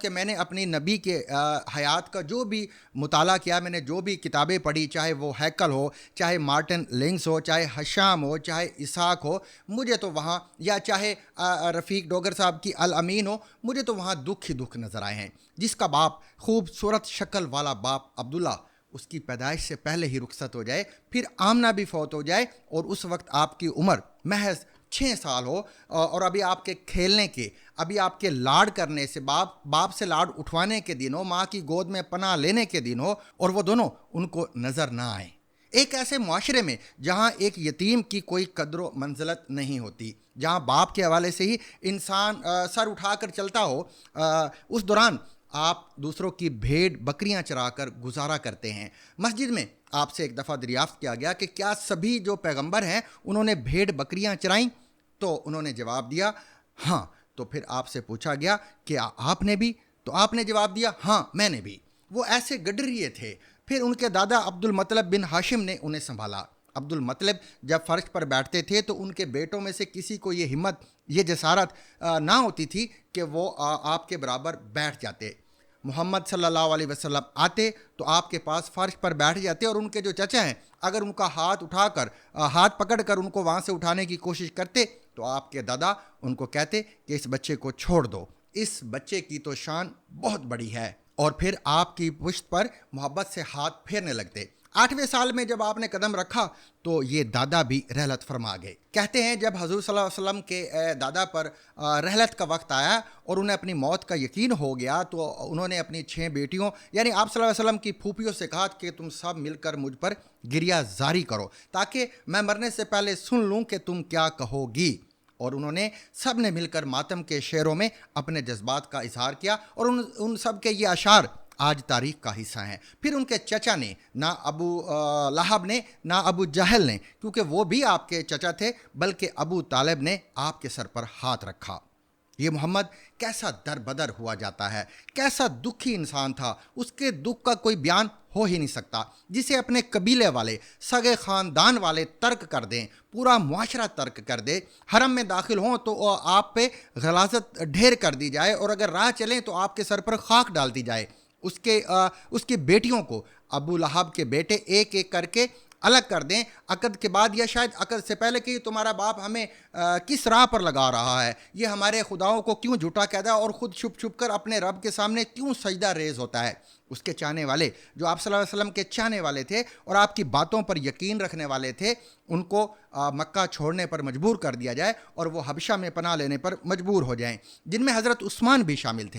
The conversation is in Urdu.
کہ میں نے اپنی نبی کے حیات کا جو بھی مطالعہ کیا، میں نے جو بھی کتابیں پڑھی، چاہے وہ ہیکل ہو، چاہے مارٹن لنگس ہو، چاہے حشام ہو، چاہے اسحاق ہو، مجھے تو وہاں، یا چاہے رفیق ڈوگر صاحب کی الامین ہو، مجھے تو وہاں دکھ ہی دکھ نظر آئے ہیں۔ جس کا باپ، خوبصورت شکل والا باپ عبداللہ، اس کی پیدائش سے پہلے ہی رخصت ہو جائے، پھر آمنہ بھی فوت ہو جائے، اور اس وقت آپ کی عمر محض 6 سال ہو، اور ابھی آپ کے کھیلنے کے، ابھی آپ کے لاڈ کرنے سے، باپ سے لاڈ اٹھوانے کے دن ہو، ماں کی گود میں پناہ لینے کے دن ہو، اور وہ دونوں ان کو نظر نہ آئیں۔ ایک ایسے معاشرے میں جہاں ایک یتیم کی کوئی قدر و منزلت نہیں ہوتی، جہاں باپ کے حوالے سے ہی انسان سر اٹھا کر چلتا ہو، اس دوران آپ دوسروں کی بھیڑ بکریاں چرا کر گزارا کرتے ہیں۔ مسجد میں آپ سے ایک دفعہ دریافت کیا گیا کہ کیا سبھی جو پیغمبر ہیں انہوں نے بھیڑ بکریاں چرائیں؟ تو انہوں نے جواب دیا ہاں۔ تو پھر آپ سے پوچھا گیا کہ آپ نے بھی؟ تو آپ نے جواب دیا ہاں میں نے بھی۔ وہ ایسے گڈریے تھے۔ پھر ان کے دادا عبد المطلب بن ہاشم نے انہیں سنبھالا۔ عبد المطلب جب فرش پر بیٹھتے تھے تو ان کے بیٹوں میں سے کسی کو یہ ہمت، یہ جسارت نہ ہوتی تھی کہ وہ آپ کے برابر بیٹھ جاتے۔ محمد صلی اللہ علیہ وسلم آتے تو آپ کے پاس فرش پر بیٹھ جاتے، اور ان کے جو چچا ہیں اگر ان کا ہاتھ پکڑ کر ان کو وہاں سے اٹھانے کی کوشش کرتے تو آپ کے دادا ان کو کہتے کہ اس بچے کو چھوڑ دو، اس بچے کی تو شان بہت بڑی ہے، اور پھر آپ کی پشت پر محبت سے ہاتھ پھیرنے لگتے۔ 8ویں سال میں جب آپ نے قدم رکھا تو یہ دادا بھی رحلت فرما گئے۔ کہتے ہیں جب حضور صلی اللہ علیہ وسلم کے دادا پر رحلت کا وقت آیا اور انہیں اپنی موت کا یقین ہو گیا، تو انہوں نے اپنی 6 بیٹیوں یعنی آپ صلی اللہ علیہ وسلم کی پھوپھیوں سے کہا کہ تم سب مل کر مجھ پر گریہ زاری کرو تاکہ میں مرنے سے پہلے سن لوں کہ تم کیا کہو گی۔ اور انہوں نے سب نے مل کر ماتم کے شعروں میں اپنے جذبات کا اظہار کیا، اور ان سب کے یہ اشعار آج تاریخ کا حصہ ہیں۔ پھر ان کے چچا نے، نہ ابو لہب نے نہ ابو جہل نے، کیونکہ وہ بھی آپ کے چچا تھے، بلکہ ابو طالب نے آپ کے سر پر ہاتھ رکھا۔ یہ محمد کیسا در بدر ہوا جاتا ہے، کیسا دکھی انسان تھا، اس کے دکھ کا کوئی بیان ہو ہی نہیں سکتا، جسے اپنے قبیلے والے، سگے خاندان والے ترک کر دیں، پورا معاشرہ ترک کر دے، حرم میں داخل ہوں تو آپ پہ غلاظت ڈھیر کر دی جائے، اور اگر راہ چلیں تو آپ کے سر پر خاک ڈال دی جائے۔ اس کی بیٹیوں کو ابو لہب کے بیٹے ایک ایک کر کے الگ کر دیں، عقد کے بعد یا شاید عقد سے پہلے کہ تمہارا باپ ہمیں کس راہ پر لگا رہا ہے، یہ ہمارے خداؤں کو کیوں جھوٹا کہتا ہے، اور خود چھپ چھپ کر اپنے رب کے سامنے کیوں سجدہ ریز ہوتا ہے۔ اس کے چاہنے والے، جو آپ صلی اللہ علیہ وسلم کے چاہنے والے تھے اور آپ کی باتوں پر یقین رکھنے والے تھے، ان کو مکہ چھوڑنے پر مجبور کر دیا جائے اور وہ حبشہ میں پناہ لینے پر مجبور ہو جائیں، جن میں حضرت عثمان بھی شامل تھے۔